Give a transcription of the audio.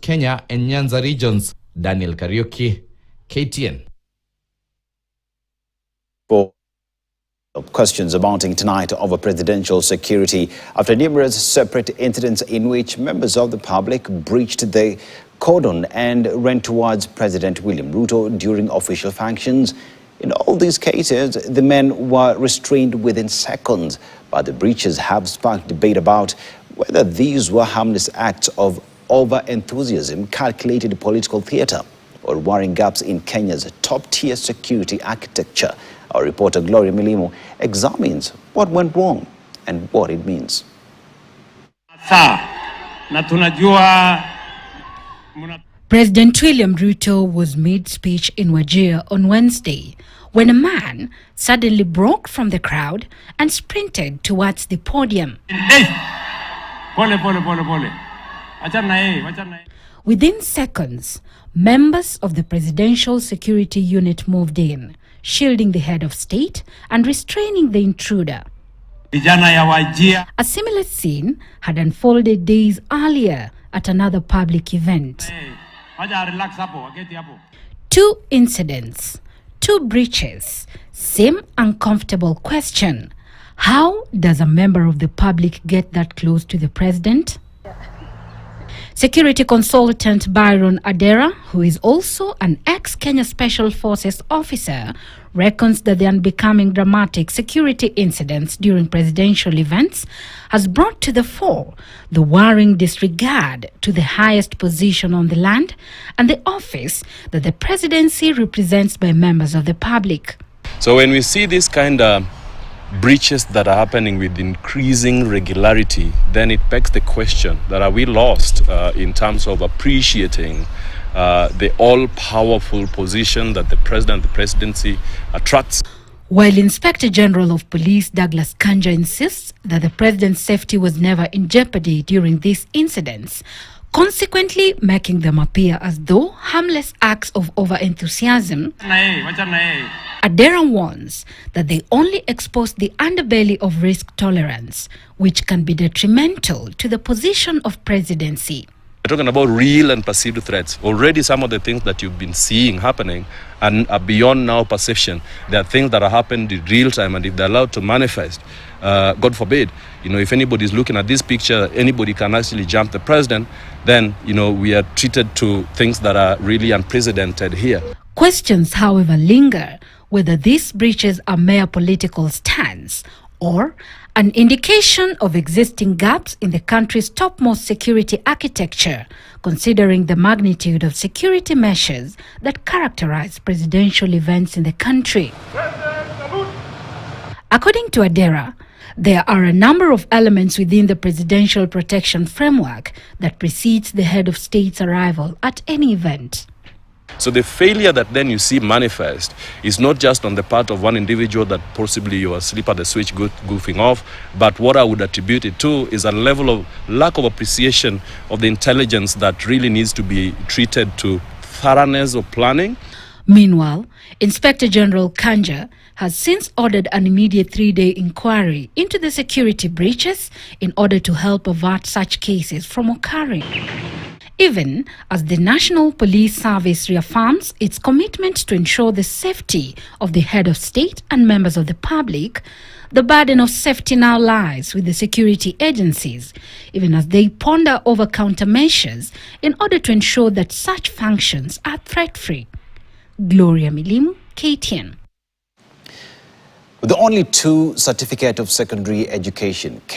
Kenya and Nyanza regions. Daniel Kariuki, KTN. For questions mounting tonight over presidential security after numerous separate incidents in which members of the public breached the cordon and ran towards President William Ruto during official functions. In all these cases, the men were restrained within seconds, but the breaches have sparked debate about whether these were harmless acts of over-enthusiasm, calculated political theatre, or worrying gaps in Kenya's top-tier security architecture. Our reporter Gloria Milimu examines what went wrong and what it means. President William Ruto was mid-speech in Wajir on Wednesday when a man suddenly broke from the crowd and sprinted towards the podium. Within seconds, members of the Presidential Security Unit moved in, shielding the head of state and restraining the intruder. A similar scene had unfolded days earlier at another public event. Two incidents, two breaches, same uncomfortable question. How does a member of the public get that close to the president? Security consultant Byron Adera, who is also an ex-Kenya Special Forces officer, reckons that the unbecoming dramatic security incidents during presidential events has brought to the fore the worrying disregard to the highest position on the land and the office that the presidency represents by members of the public. So when we see this kind of breaches that are happening with increasing regularity, then it begs the question that are we lost in terms of appreciating the all-powerful position that the president, the presidency attracts. While Inspector General of Police Douglas Kanja insists that the president's safety was never in jeopardy during these incidents, consequently making them appear as though harmless acts of over-enthusiasm, Adera warns that they only expose the underbelly of risk tolerance, which can be detrimental to the position of presidency. We're talking about real and perceived threats. Already some of the things that you've been seeing happening and are beyond now perception. There are things that are happening in real time, and if they're allowed to manifest, God forbid, if anybody's looking at this picture, anybody can actually jump the president, then, we are treated to things that are really unprecedented here. Questions, however, linger whether these breaches are mere political stance or an indication of existing gaps in the country's topmost security architecture, considering the magnitude of security measures that characterize presidential events in the country. According to Adera, there are a number of elements within the presidential protection framework that precedes the head of state's arrival at any event. So the failure that then you see manifest is not just on the part of one individual that possibly you are asleep at the switch goofing off, but what I would attribute it to is a level of lack of appreciation of the intelligence that really needs to be treated to thoroughness of planning. Meanwhile, Inspector General Kanja has since ordered an immediate 3-day inquiry into the security breaches in order to help avert such cases from occurring. Even as the National Police Service reaffirms its commitment to ensure the safety of the head of state and members of the public, the burden of safety now lies with the security agencies, even as they ponder over countermeasures in order to ensure that such functions are threat-free. Gloria Milimu, KTN. With only 2 certificates of secondary education,